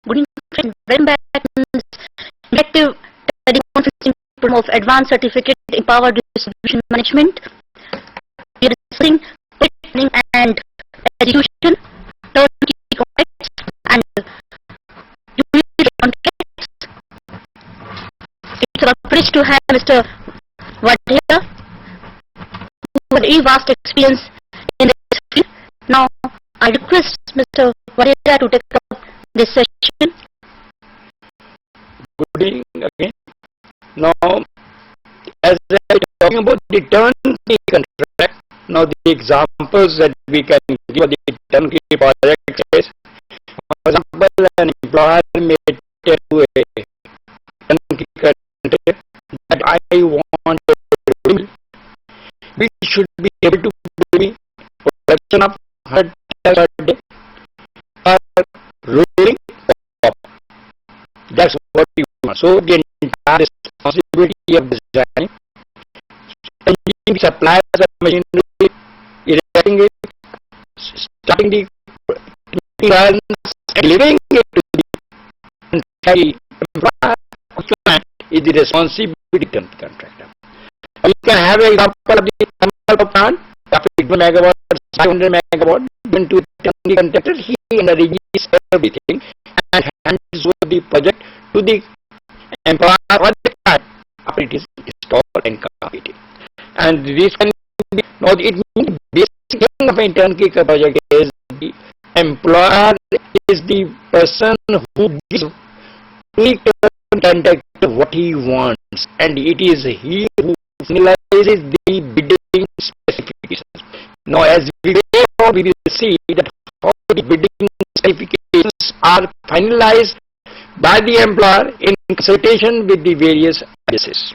Good evening, friend. Welcome back to Directive 3115 Program of Advanced Certificate in Power Distribution Management. We are discussing planning and execution, turnkey contracts, and utility contracts. It's a privilege to have Mr. Vadhya, who has a vast experience in this field. Now, I request Mr. Vadhya to take up this session. Good evening again. Now, as I was talking about the turnkey contract, now the examples that we can give of the turnkey project is, for example, an employer may tell to a turnkey contract that I want to build, we should be able to build production of 100 per day or rolling. That's what we want. So the entire responsibility of designing, changing suppliers of machinery, erecting it, starting the trials, and delivering it to the employer is the responsibility of the contractor. You can have an example of the thermal plant of 8 megawatts, 500 megawatts, given to the contractor. He arranges everything and hands over the project to the employer or the client after it is installed and completed. And this can be, now it means basic thing of a turnkey project is the employer is the person who gives to the contractor what he wants, and it is he who finalizes the bidding specifications. Now, as we go on, we will see that how the bidding specifications are finalized by the employer in consultation with the various agencies.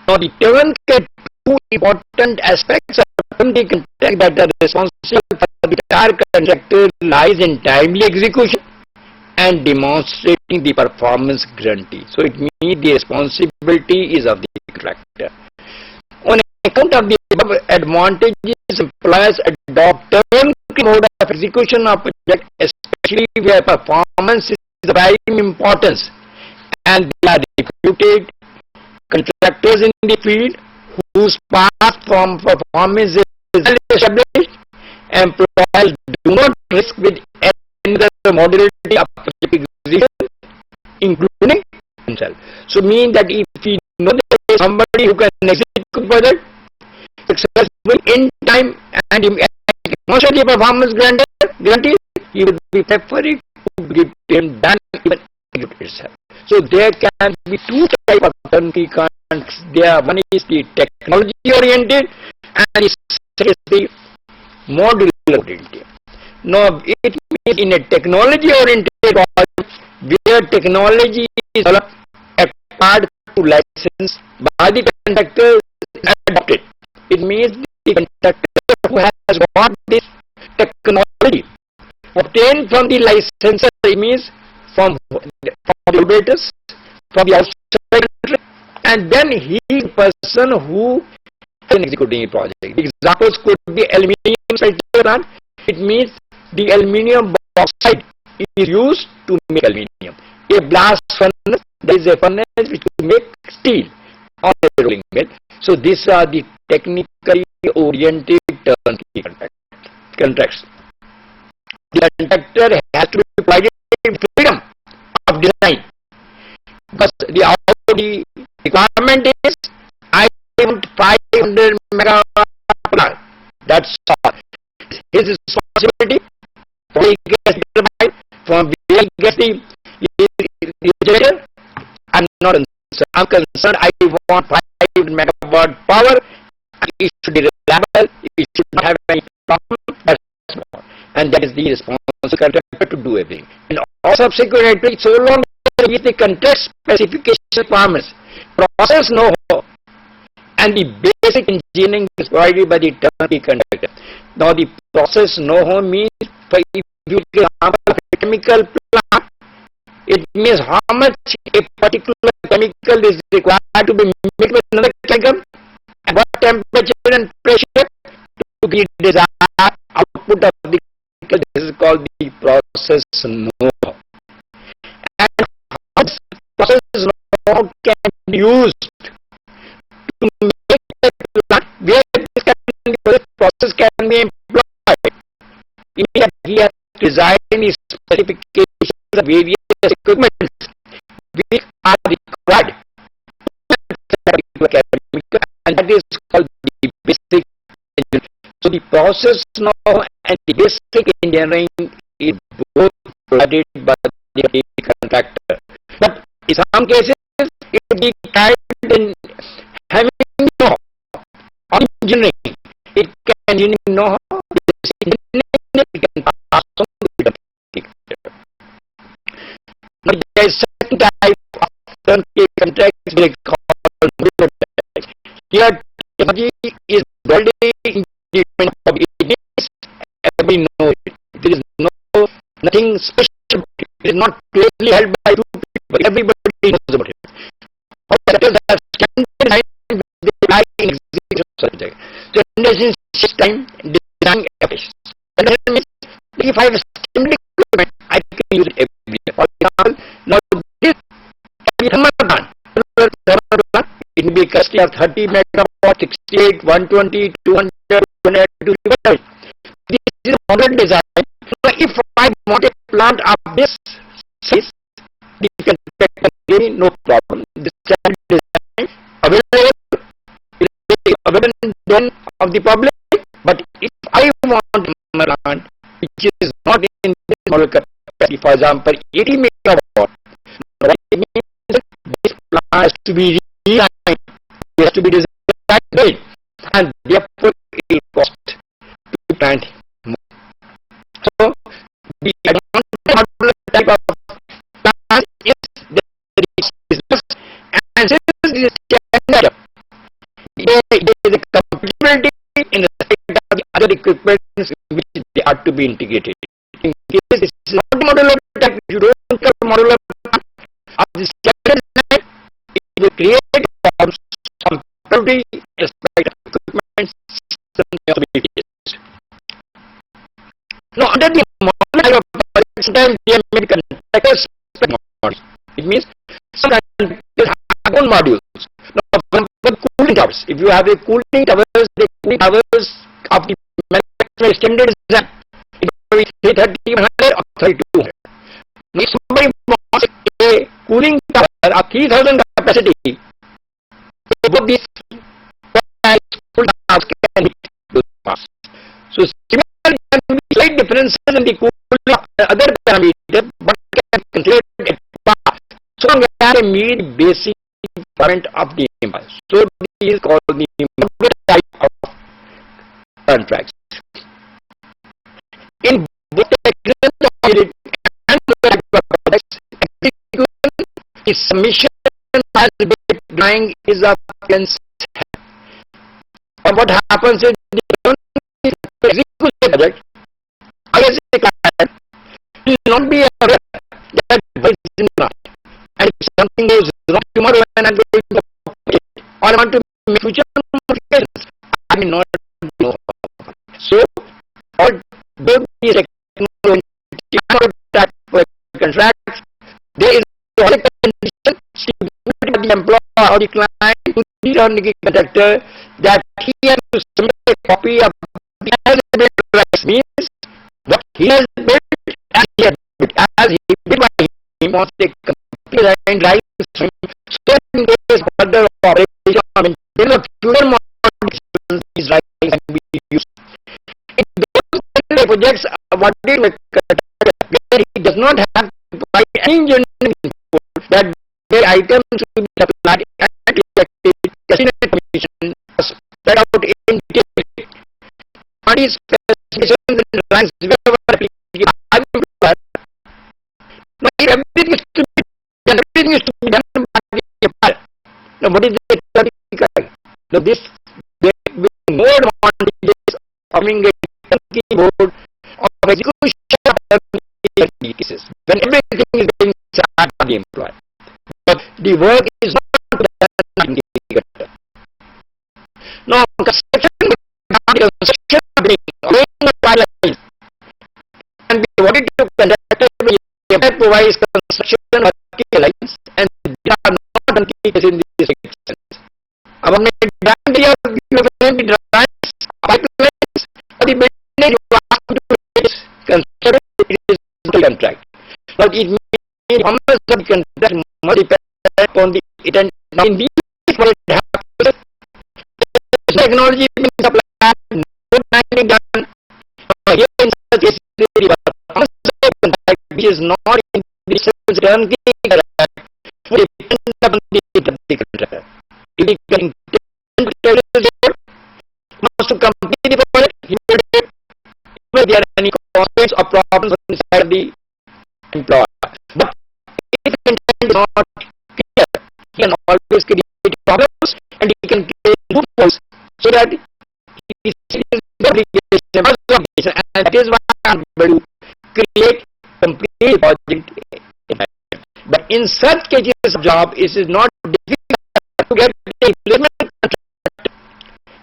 Now, the turnkey, two important aspects of the contract that are responsible for the entire contractor lies in timely execution and demonstrating the performance guarantee. So, it means the responsibility is of the contractor. On account of the above advantages, employers adopt turnkey mode of execution of project, especially where performance is of prime importance, and they are reputed contractors in the field whose past from performance is well established. Employers do not risk with any other modality of project execution, including themselves. So, mean that if we know that there is somebody who can execute project successfully in time and demonstrate the performance guarantee, he would be preferred to give him than even execute itself. So, there can be two types of turnkey contracts. One is the technology oriented and the second is the modular oriented. Now, it means in a technology oriented project where technology is developed required to license by the contractor is adopted. It means the contractor who has got this technology obtained from the licensor, it means from the operators, from the outside country, and then he is the person who is executing a project. The examples could be aluminium smelter plant. It means the aluminium bauxite is used to make aluminium. A blast furnace, there is a furnace which will make steel or a rolling mill. So these are the technically oriented turnkey contracts. The contractor has to be provided freedom of design, because the requirement is I want 500 megawatt plant. That's all. His responsibility from he gets the turbine, from where he gets the generator. I'm not concerned. I'm concerned. I want 500 megawatt power. It should be reliable. It should not have any problem. That's all. And that is the responsible contractor to do everything. And all subsequent activities, so long as it is the contract specification requirements, process know-how, and the basic engineering is provided by the turnkey contractor. Now the process know-how means, for if you take example of a chemical plant, it means how much a particular chemical is required to be mixed with another chemical, and what temperature and pressure to get desired output of the chemical. This is called the process know-how. And how this process know-how can be used to make a plant where this process can be employed. He has to design his specifications of various equipments which are required, and that is called the basic engineering. So the process know and the basic engineering is both provided by the contractor. But in some cases, it will be kind in having know on engineering. It can engineering know how, it can pass on to the contractor. Now there is certain type of turnkey contracts they call modular contracts. Here technology is broadly independent of it is, we know it. There is nothing special. It is not closely held by two people. Everybody knows about it. All sectors are standardized with the apply in execution of such a. So standardization takes time, design efforts. And that means if I have standard equipment, I can use it every day. For example, now this thermal plant, it may be a capacity of 30 megawatt, 68, 120, 200, 200, 200. This is a modern design. So if I want a plant of this size, the contractor give me no problem. The standard design available then of the public. But if I want a plant which is not in this model capacity, for example, 80 megawatt, what it means is this plant has to be redesigned, it has to be designed, and therefore it will cost to plant more. So the advantage type of plant is that it is business, and since it is standard, there is a compatibility in respect of the other equipment which they are to be integrated. In case this is not modular type, you don't have modular of the standard design, it will create some compatibility in respect of equipment systems. Now under the modular type of project, sometimes they make contractors modules. It means some contractors have own modules. Now for cooling towers, if you have a cooling towers, the cooling towers of the manufacturer standard design, it will be 30, 100 or 3200. Now if somebody wants a cooling tower of 3000 capacity, both these cooling towers can meet those parts. So similarly, there can be slight differences in the cooling of other parameters, but can be considered at par. So long as they meet basic requirement of the empire. So this is called the modular type of contracts. In both technical and projects, execution is submission as-built drawing is of consent. But what happens is the execute the project, I as a client will not be aware that what is not. And if something goes wrong tomorrow and I'm going to pay it, or I want to make future modifications, I will not know. So, all both these contracts, there is a condition stipulated by the employer or the client to the contractor that he has to submit a copy of the as-built rights, means what he has built as he has built, as he built by him, wants to complete and rights from him, so in case further operation or maintenance of future modifications, these rights can be used. If those projects what it where he does not have to provide any engineering input, that their items should be supplied and tested commission set out in detail. What is specifications and ranks wherever applicable, now if everything is to be done, everything is to be done by the employer. Now what is the theoretical? Now this there will be more advantages of having a keyboard of execution cases when everything is being charged by the employer, but the work is not done in the integrator. Now, construction building, laying of pipelines can be awarded to contractor when the provides construction working lines and they are not undertaken in these sections. Our brand area will be drawings, pipelines, or the building you have to construct it is contract. But it means how much of the contract must depend upon the intent. Now in these what it happens, technology being supplied, no planning done. Here in such cases, the contract which is not in the sense turnkey contract will depend upon the contractor. If the contractor wants to complete the project, he will do it. If there are any conflicts or problems inside the employer. But if the intent is not clear, he can always create problems and he can create loopholes so that he sees the obligation, and that is why I am able to create complete project. But in such cases of job, it is not difficult to get the implement contract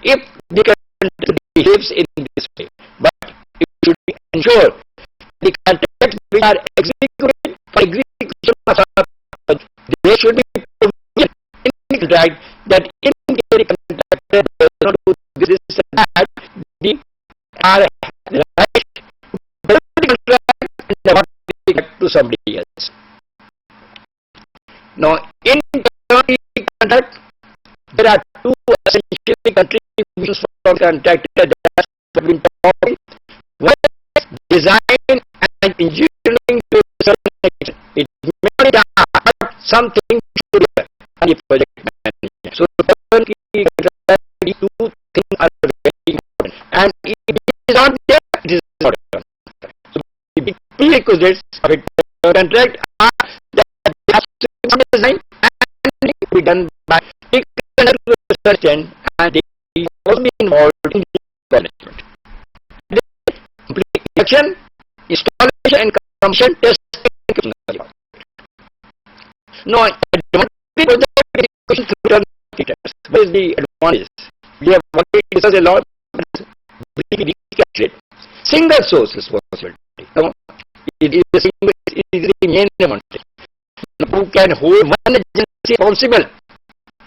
if the contractor behaves in this way. But it should be ensured the contracts which are executed for execution of there should be provision in the contract that in the contractor does not do this and that, the are right to build the contract and not to somebody else. Now, in turnkey contract, there are two essential contributions from the contractor that have been talking. One is design and engineering to a certain extent. It may be but something should be done on the project manager. So, turnkey contract, these two things are very important. And if it is not there, it is not done. So, the prerequisites of a contract are that there has to be some design and it will be done by a research and they also be involved in the management. Complete erection, installation and commission testing. Now, advantage of the question what is the advantage? We have already discussed a lot, but briefly recapture it. Single source responsibility. Now, it is the main advantage. Who can hold one agency responsible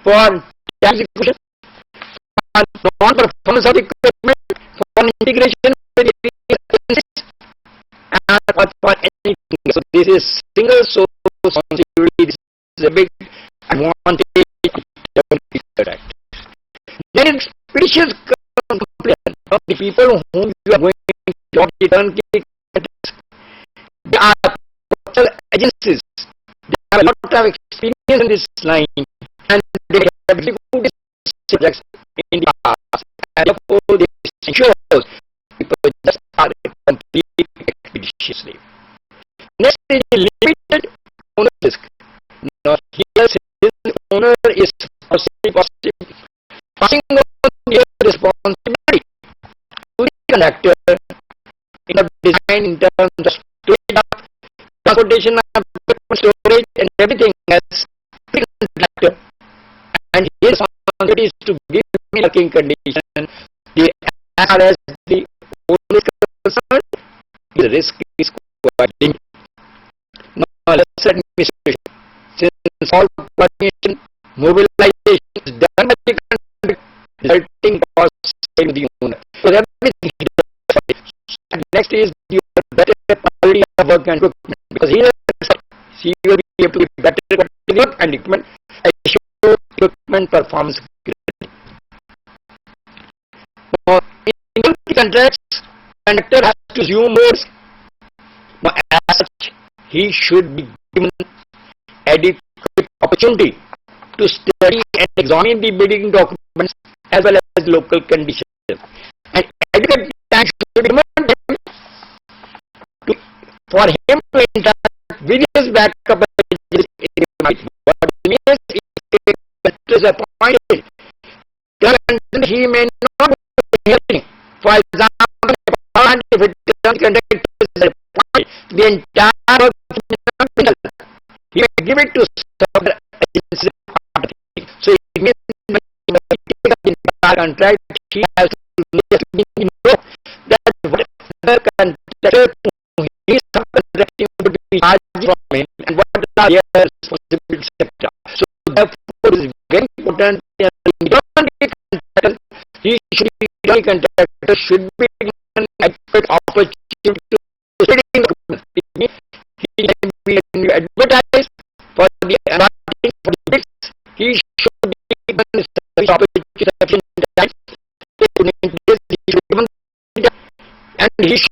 for execution, for non-performance of equipment, for integration with the agencies, and for anything. So this is single source responsibility. This is a big advantage of the contract. Then expeditious compliance of the people whom you are going to job the turnkey contracts. They are postal agencies. They have a lot of experience in this line, and they have executed projects in the past, and therefore this ensures the projects are complete expeditiously. Next is limited owner risk. Now here citizen owner owner is passing on their responsibility to the conductor in the design in terms of storage of transportation of storage and everything else. Conductor, and his responsibility is to give me working condition. As far as the owner is concerned, the risk is quite limited. Now let's administration. Since all coordination, mobilization is done by the conductor, resulting costs stay with the owner. So everything he does. Next is the better quality of work and equipment, because he will be able to give better quality of work and equipment, assure equipment performance. Now, in the contracts, conductor has to assume risk. Now, as such, he should be given adequate opportunity to study and examine the bidding documents as well as local conditions. And adequate time should be given for him to interact with his backup agencies. What it means is appointed, he may not be hearing. For example, if it is conducted the entire work, he may give it to some agency. So it means when he takes the entire contract, he has to know that whatever contractor he is subcontracting to be charged from him and what are their responsibilities, etc. So therefore it is very important that he should be contractor should be given adequate opportunity to study documents. He can be advertised for the marketing for the bids. He should be given service opportunity sufficient time. He should be given and he should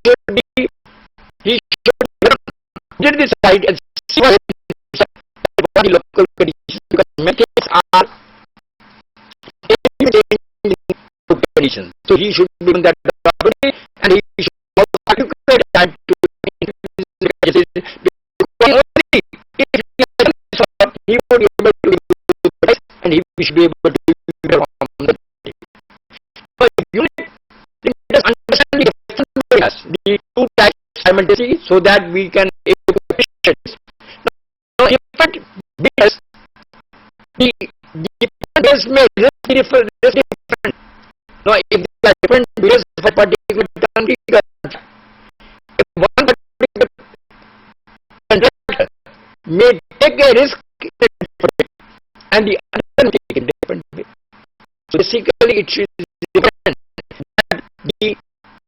decide and see what the local conditions, because methods are conditions. So he should be given that opportunity and he should also adequate time to he would be able to do and he should be able to do from the so you need to understand the two types simultaneously so that we can appreciate this. Now if it because the base may be different. Now if they are different because of a particular country, if one particular contractor may take a risk and the other take a different way. So basically it should be different. That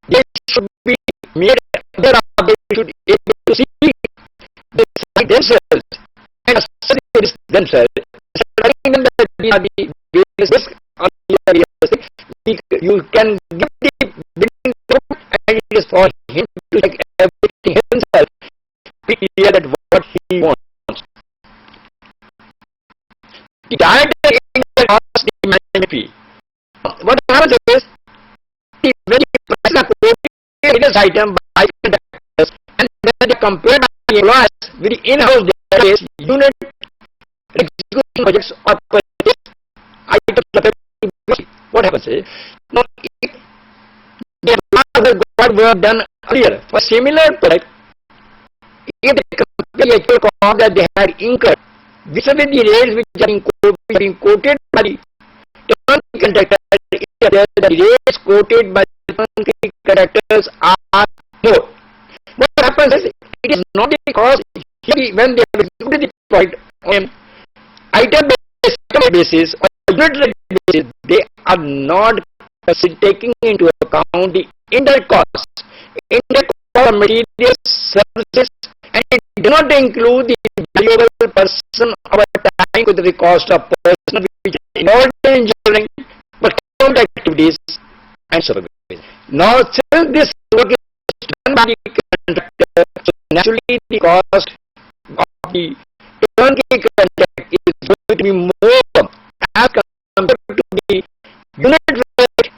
they should be made aware of, they should be able to see the site themselves and assess the risk themselves. Even that the various risks on the realistic, you can give the building and it is for him to check everything himself, be clear that what he wants. The direct cost the management fee. What happens is when the prices are quoted this item by contractors and when they compare by employers with the in-house database unit executing projects or purchase items, what happens is now if they have got work done earlier for similar product, if they compare the actual cost that they had incurred with the rates which are being quoted by the turnkey contractor, the rates quoted by the turnkey contractors are more. What happens is it is not because when they have executed the project on item basis or unit rate basis, they are not taking into account the indirect costs, indirect cost of materials, services, and it does not include the valuable person our time with the cost of person which is involved in engineering, procurement activities, and supervision. Now, since this work is done by the contractor, so naturally the cost of the turnkey contract is going to be more as compared to the unit rate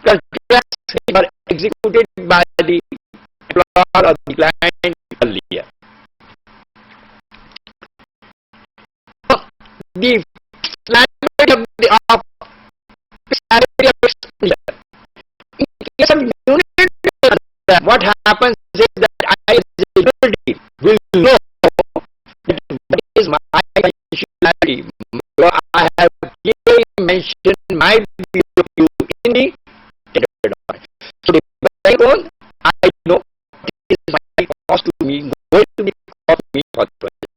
contracts which are executed by the employer or the client earlier. The liability of expenditure. In case of unit, what happens is that I, as a utility, will know that what is my financial liability. So I have clearly mentioned my BOQ in the tender document. So depending on, I know what is my cost to me, going to be cost to me for the project.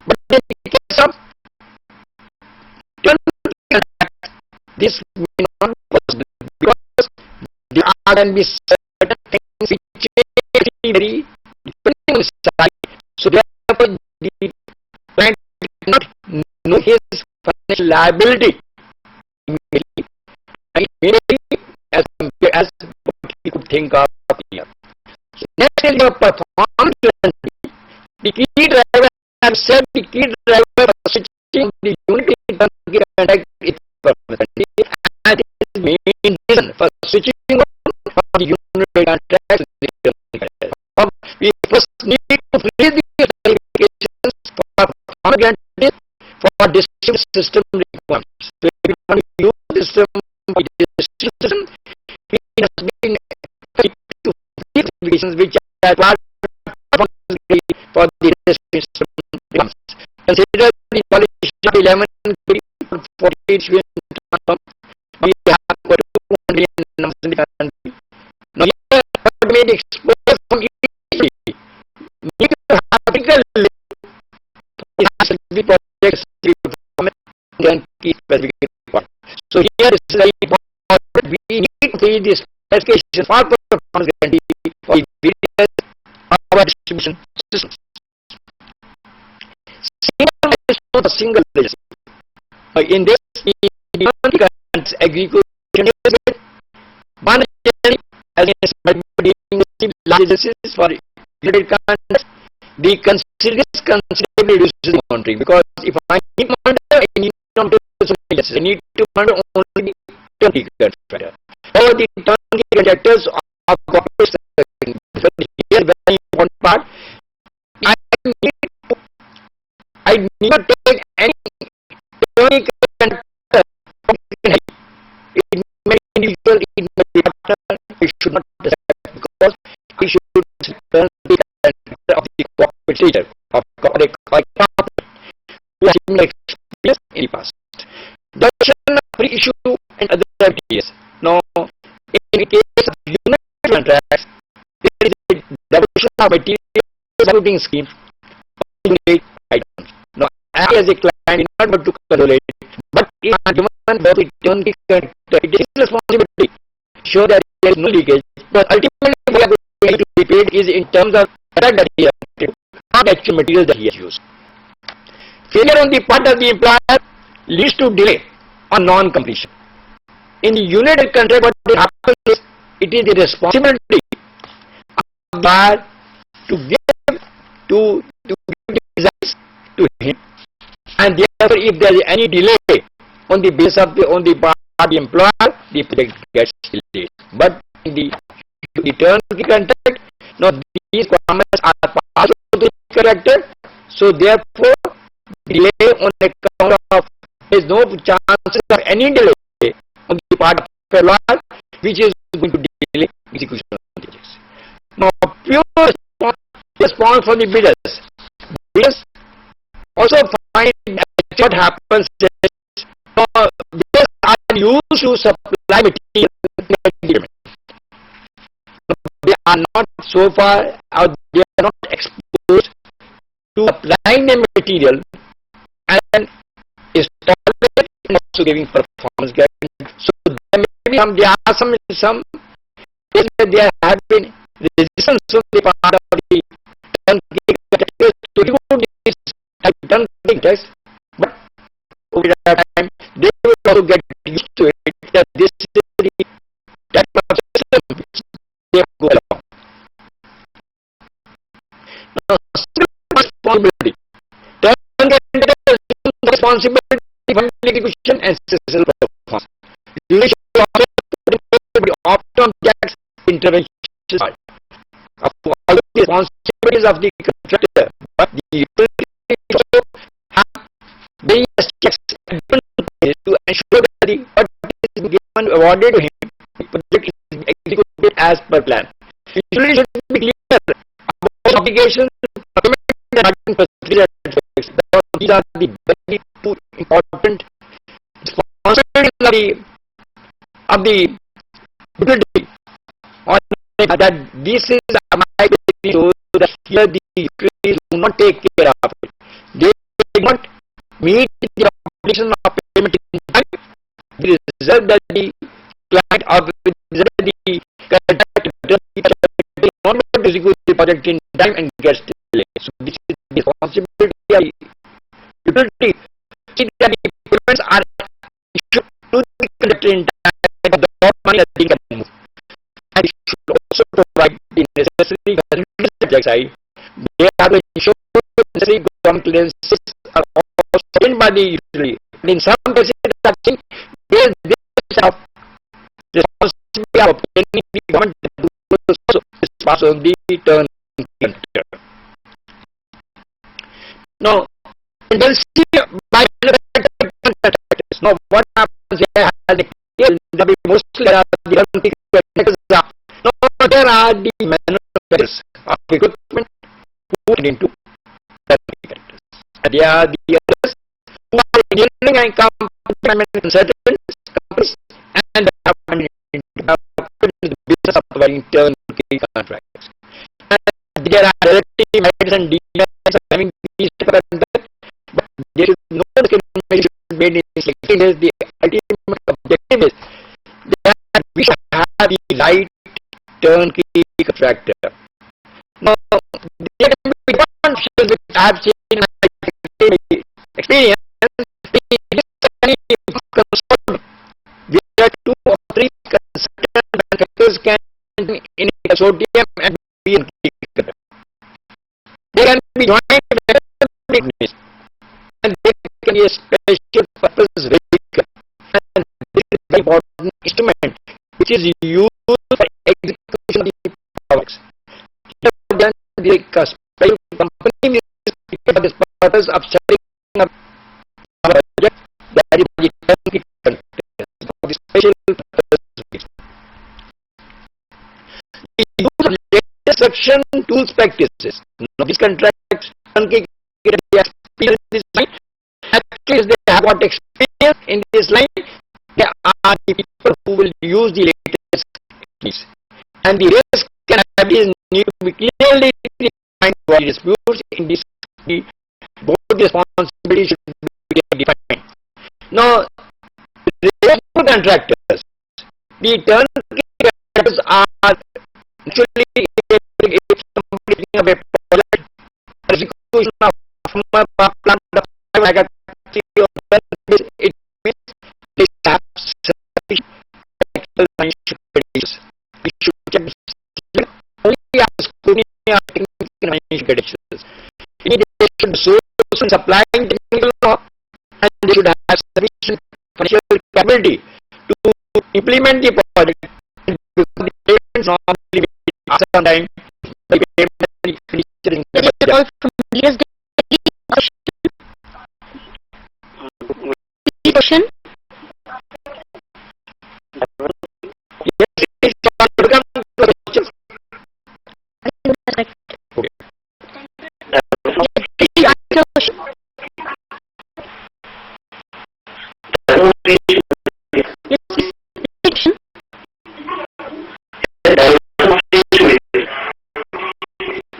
But in the case of this may not be possible because there are can be certain things which are very depending on the site. So therefore the client cannot know his financial liability immediately, and immediately as what he could think of here. So next is your performance guarantee. The key driver, I have said the key driver for switching the unit turnkey contract is performance guarantee, and it is the main reason for switching from the unit contract to the turnkey contract. We first need to freeze the qualifications for performance guarantee for distribution system requirements. So if you want to use the system for distribution system, it has been to qualifications which are required for the distribution system requirements. Consider the qualification of 11 for 48 we have 200 numbers in the country. Now here what made explore from each need to have a critical projects and key specific requirement. So here this is very important. We need to see this specification for performance guarantee for various power distribution systems. Single is not a single legacy. In this, the only current execution is one against licenses for related contracts. The considerably reduces the monitoring, because if I need to monitor, I need not to do so many licenses. I need to monitor only the turnkey contractor. However, the turnkey contractors are corporate. So here is very important part. I need not take any turnkey contractor. It may be individual, it may be partner. I should not decide, because I should turnkey contractor of the corporate sector, of corporate who has similar experience in the past. Deduction of pre-issue and other activities. Now, in the case of unit contracts, there is a deduction of material routing scheme for unit items. Now, I as a client is not able to control it, but if I am given both the turnkey contractor, it is his responsibility to show that there is no leakage. But ultimately, what we are going to be paid is in terms of product that he has created, not actual material that he has used. Failure on the part of the employer leads to delay or non-completion. In the unit contract, what happens is it is the responsibility of the buyer to give the designs to him, and therefore, if there is any delay on the basis of the part of the employer, the project gets delayed. But in the turnkey contract, now these requirements are passed to the contractor, so therefore delay on account of there is no chances of any delay on the part of the employer, which is going to delay execution of the projects. Now, pure response from the bidders. Bidders also find that what happens is bidders are used to supply material. They are not so far out, they are not exposed to applying the material and installing it and also giving performance guarantee. So there are some cases where there have been resistance on the part of the turnkey contractors to do this turnkey test, but over time they will also get used to it, that this is the type of system which they go along. Now, responsibility. Turnkey contractors responsibility for execution and successful performance. Usually opt on tax intervention side. Of all the responsibilities of the contractor, but the utility also have various checks to ensure that what is given awarded to him, the project is executed as per plan. Usually should be clear about obligations, document and procedure aspects. These are the very two important responsibilities of the utility on that. This is my so that here the utilities do not take care of it. They do not meet the obligation of payment in time. The result that the client or the contractor is not able to execute the project in time and gets delayed. So this is the responsibility of utility. See that the payments are issued to the contractor in time, but the money that they can move. And it should also provide the necessary facilities side. They have to ensure necessary government clearances are also obtained by the utility. And in some cases, I think there is of responsibility of obtaining the government approvals also is part of the turn. Now, and we'll see by contractors. Now, what happens here has the mostly there are the contractors. Now, there are the manufacturers of equipment who get into contractors. They are the others who are engineering and consultants companies and have the business of providing turnkey contracts. And there are directive heads and deniers having these contracts, but there is no discrimination made in selecting as the ultimate objective is that we should have the right turnkey contractor. Now, there can be different options which I have seen in my experience. There are 2 or 3 consultant manufacturers can in consortium and be in. They can be joined with and they can be a special purpose vehicle, and this is a very important instrument which is used for execution of the projects. Then the special company is for this purpose of setting up a project that is the turnkey contract for the special purpose. The use of latest section tools practices. Now, these contracts turnkey experience this line. Actually, they have got experience in this line. They are the people who will use the latest techniques. And the risk and liabilities need to be clearly defined for disputes. In this, both responsibilities should be defined. Now, the contractors, the turnkey contractors are actually if somebody is a project execution of a plant like a it means they have sufficient financial conditions. We should check only after scrutiny of technical financial conditions. They should source and supplying technical law, and they should have sufficient financial capability to implement the project. And because the payments normally some time the payment all from years question.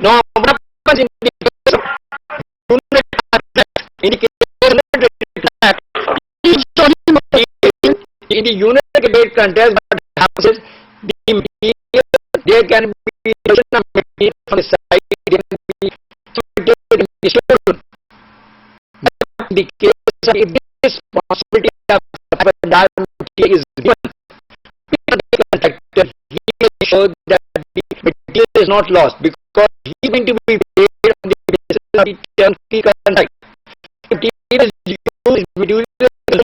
No, what happens in the case of in the case in the unit gate contest, what happens is the material, there can be material from the side, there can be in the showroom. But in the case of if this possibility of material is given, the contractor, he will show that the material is not lost because he is going to be paid on the basis of the turnkey contract. If he is used material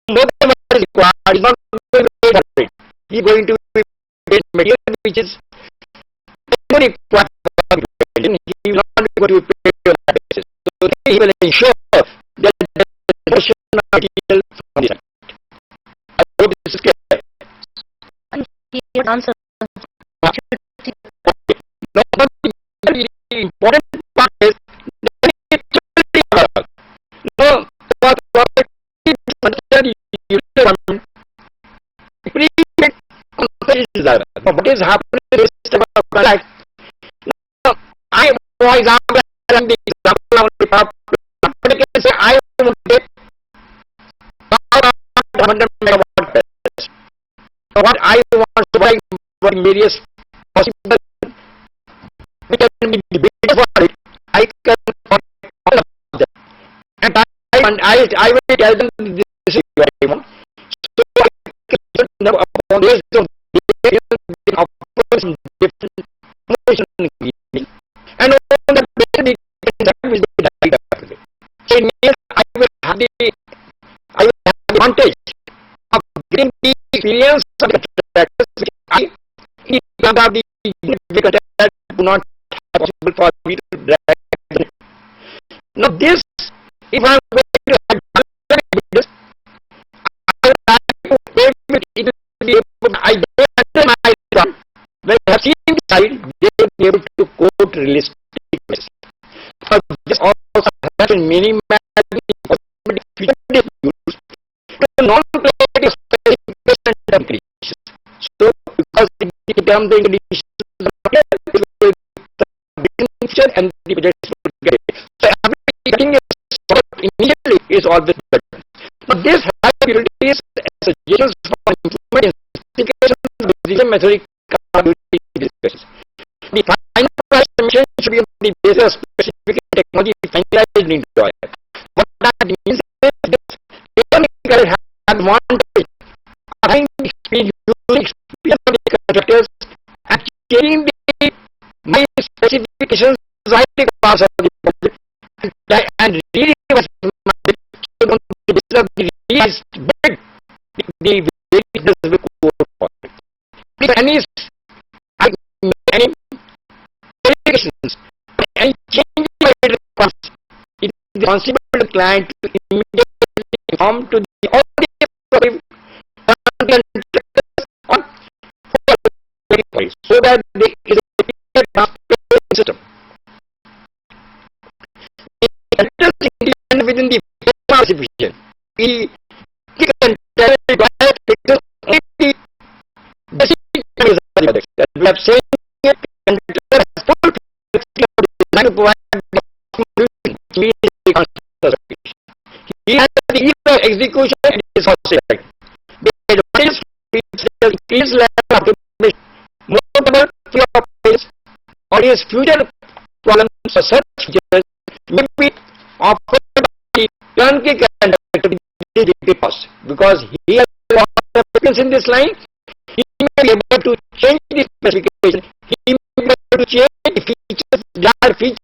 more than what is required, he is not going to be paid for it. He is going to be paid material which is required for the payment. He is not going to be paid on that basis. So he will ensure that there is a portion of material from the site. I hope this is clear. your answer. No, but the very important part is that it's totally aware. No, what what is happening is that I, for example, the example of the say I want to get 100 megawatt batteries. So what I want to buy various possible which can be debated for it, I can all of them. And I will tell them this is what I want. So I can them upon this of different information and on the basis that will be divided after it. So it means I will have the advantage of getting the experience of the contractors which I in terms of the contractors do not have possible for me to drag. Now this, if I am going to have this, I will have to pay with it will be able to, I don't understand my return. When I have seen the side, they will be able to quote realistic prices. But this also has to minimize the possibility future use to non-clarity of specification increases. So, because the term the conditions and the projects will get it. So, getting a solved immediately is always better. But this has utilities as suggestions for improvement in specifications of decision methodic discussions. The final price submission should be on the basis of specific technology finalized into it. What that means is this technical has advantage of having experience using experience of the contractors and changing the my specifications right across of the project and really was so on the basis of the realized bid the various will quote for it. If any verifications, any change in my request, it is responsible to the client to immediately inform to the audience so that there is a transparent system. The contractors independent within the specification. We can tell the only basic projects that we have said it and has full design to provide the he has the ease of execution and is also right. The advantage increased level of automation, more free of space, or his future problems for such features may be offered by the turnkey contractor with the cost because he has a lot of applicants in this line. He may be able to change the specification, he may be able to change the features, large features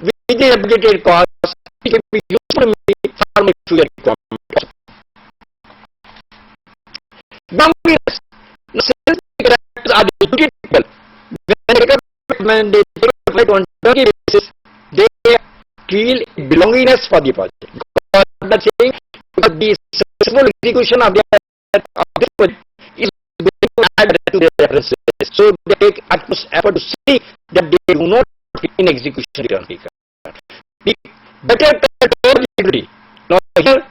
with the updated costs, it will be useful to me for my future requirements. Now, since the characters are duty people, when they take on turnkey basis, they feel belongingness for the project. Because the saying, because the successful execution of this project is add to their references. So they take utmost effort to see that they do not in execution return. The better delivery. Now here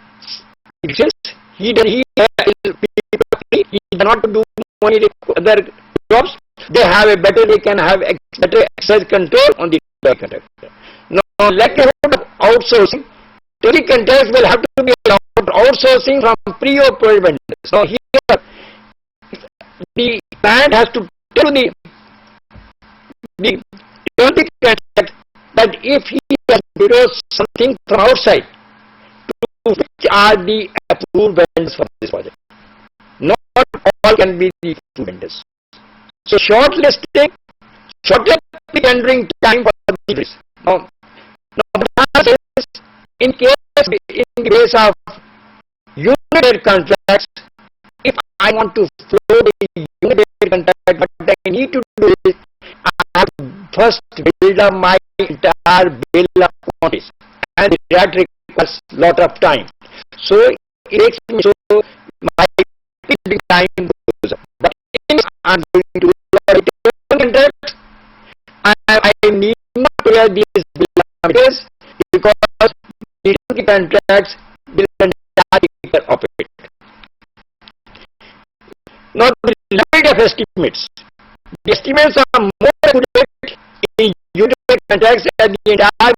he does not do any other jobs. They have a better, they can have better exercise control on the contractor. Now likelihood of outsourcing, every contract will have to be allowed outsourcing from pre-operated vendors. Now here the client has to tell the turnkey contract that if he has borrowed something from outside, to which are the approved vendors for this project. Not all can be the approved vendors. So shortlist the tendering time for the bids. Now in case of unit contracts, if I want to flow the unit contract, what I need to do is I have to first build up my entire bill of quantities, and that requires lot of time. So it makes me so my bidding time goes up. But if I am clear these parameters because the turnkey contracts will entire picture of it. Now the reliability of estimates. The estimates are more accurate in unit contracts as the entire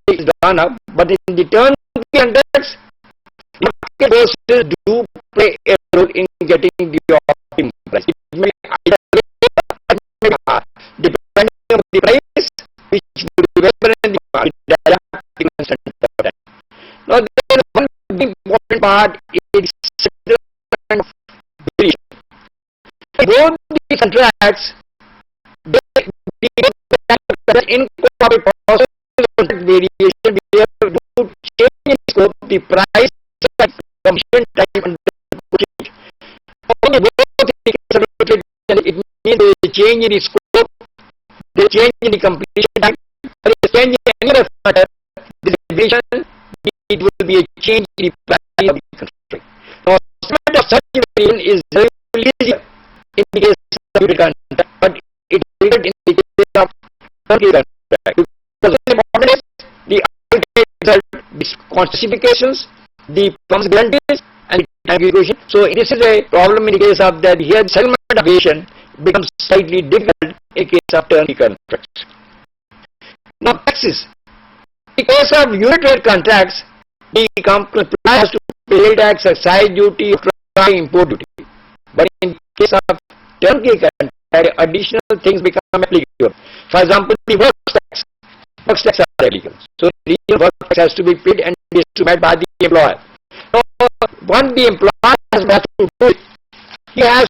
is done up, but in the turnkey contracts, market forces do play a role in getting the optimum price. It may either depending on the price which would be available in the market. Now there is one important part is variation. Both the contracts incorporate process variation where to change in scope the price and commission time and change. Only both it means they change in the scope, they change in the completion time, or they change in any other factor, the variation, it will be a change in the price of the contract. Now, estimate of such variation is very easier in the case of unit contract, but it is difficult in the case of turnkey contract. Because the important is the result, the specifications, the promise guarantees, and the time equation. So this is a problem in the case of that here settlement of variation becomes slightly difficult in case of turnkey contracts. Now taxes. In the case of unit rate contracts, the company has to pay tax, excise duty, import duty. But in case of turnkey contract, additional things become applicable. For example, the works tax. Works tax are applicable. So the work tax has to be paid and is to be made by the employer. So once the employer has to do it, he has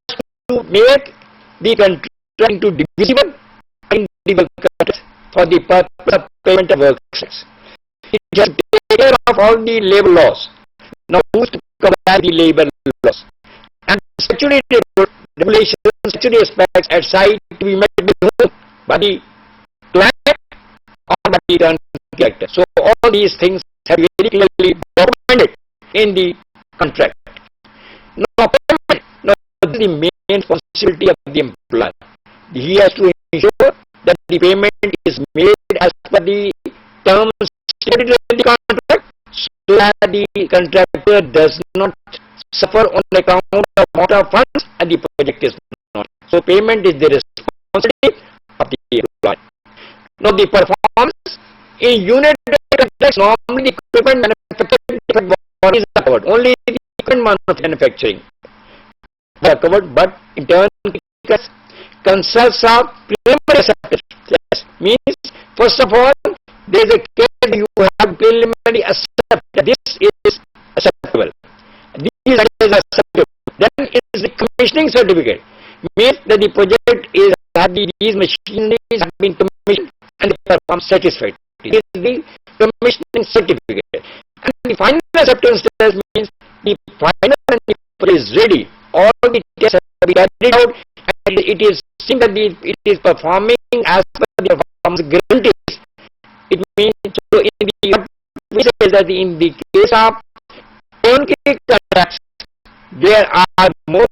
to make the contract into divisible and indivisible contracts for the purpose of payment of work tax. He has to take care of all the labor laws. Now who is to comply the labor laws? And statutory regulations, statutory aspects at site to be met by the client or by the turnkey actor. So all these things have very clearly documented in the contract. Now this is the main responsibility of the employer. He has to ensure that the payment is made as per the terms stated in the contract, so that the contractor does not suffer on account of amount of funds and the project is not. So payment is the responsibility of the employer. Now the performance in unit contracts, normally the equipment manufacturing bodies are covered. Only the equipment manufacturing are covered, but in turnkey consists of preliminary acceptance. Yes, means first of all there is a case you have preliminary accept that this is acceptable. These are acceptable. Then is the commissioning certificate. Means that the project is these machineries have been commissioned and they perform satisfied. This is the commissioning certificate. And the final acceptance test means the final and the project is ready. All the tests have been carried out and it is seen that it is performing as per the performance guarantees. It means so in the what we say that in the case of turnkey contracts, there are more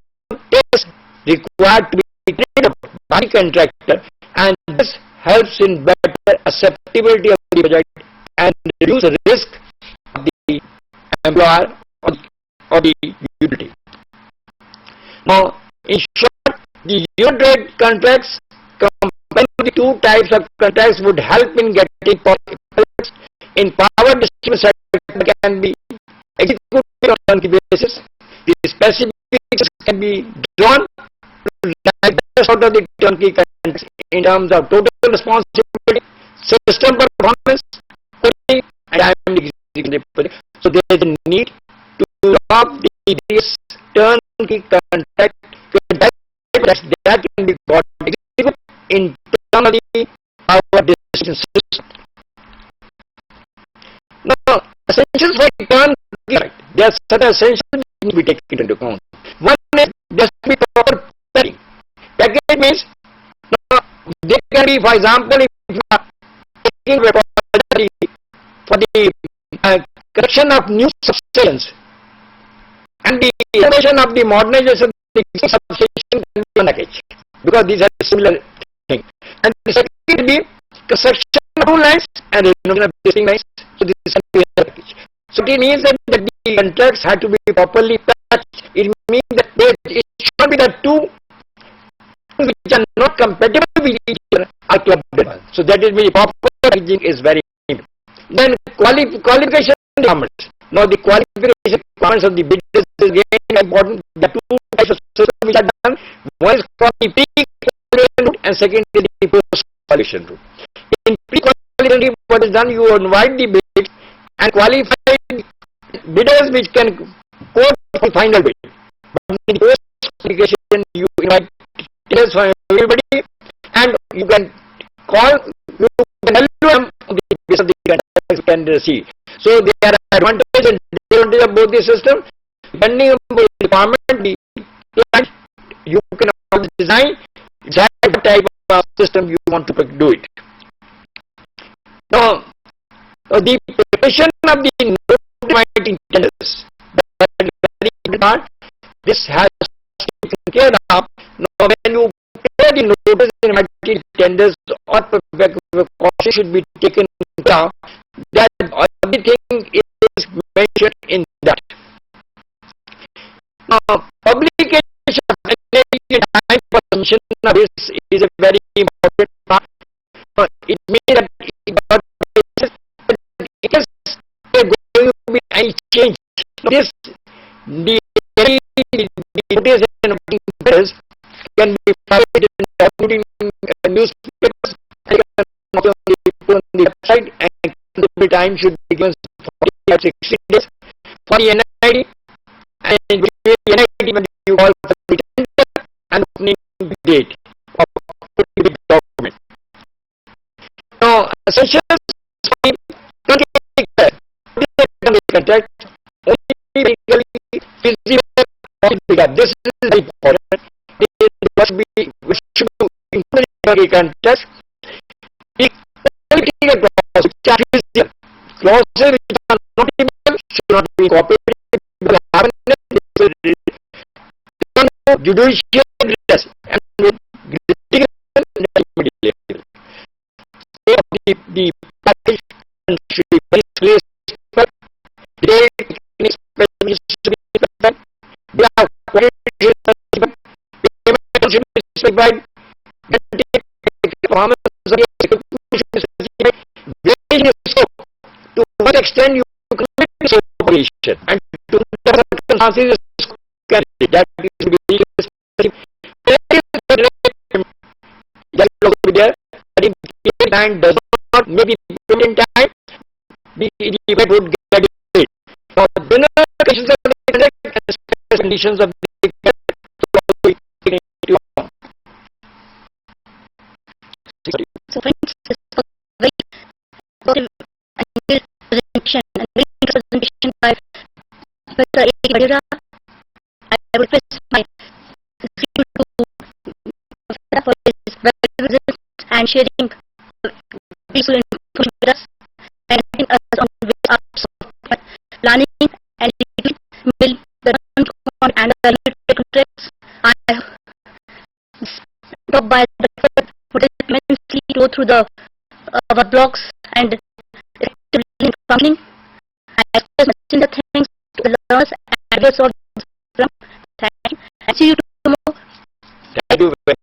tests required to be carried out by the contractor, and this helps in better acceptability of the project and reduce the risk of the employer or the utility. Now, in short, the unit rate contracts combined with the two types of contracts would help in getting projects in power distribution sector can be executed on turnkey basis. The specifications can be drawn like this out of the turnkey contracts in terms of total responsibility, system performance, and timely execution of the project. So there is a need to adopt this turnkey contract that can be got executed internally power distribution system. Now, essentials for turnkey contract. There are certain essentials that need to be taken into account. One is there should be proper packaging. Packaging means there can be, for example, if you are taking for the correction of new substations and the innovation of the modernization of the substation can be one package because these are similar things. And the second will be construction of two lines and renovation of existing lines. So this is a package. So it means that the contracts have to be properly patched. It means that it should be the two which are not compatible with each other are clubbed. So that is why proper packaging is very important. Then qualification requirements. Now the qualification requirements of the bidders is again important. The two types of systems which are done. One is called the pre-qualification route and second is the post-qualification route. In pre-qualification route, what is done? You invite the bids and qualified bidders which can quote the final bid. But in the post-qualification, you invite bidders from everybody and you can call, you can evaluate on the basis of the contracts you can see. So there are advantages and disadvantages of both the systems. Depending on the requirement, you can design what type of system you want to do it. Now, the preparation of the notified tenders, that is very important part. This has to be taken care of. Now, when you prepare the notice invited tenders, or precaution should be taken care of. That everything is mentioned in that. Now, publication and time consumption of this is a very important part. It means that it is going to be any change. This the notice and papers can be provided in newspapers and on the website, and the time should be given 40 or 60 days for the NID, and with the NID when you call for the tender and opening date of the document. Now, essentials for the contract only feasible. This is very important. We should be included in the contract. Clauses which are not illegal should not be incorporated. Judicial redress and the package should be very clear. To what extent you commit this operation and to the circumstances that is to be and does not maybe in time the event would get it. Now the conditions of the contract and conditions of the so friends, this was very positive and presentation and very interesting presentation by Professor A. Vadira. I would request my student to for his valuable and sharing useful information with us and helping us on various aspects of planning and will the and the contracts. I talk by the immensely go through the our blogs and effectively functioning. I express my sincere thanks to the learners and others of the program. Thank you and see you tomorrow. Thank you.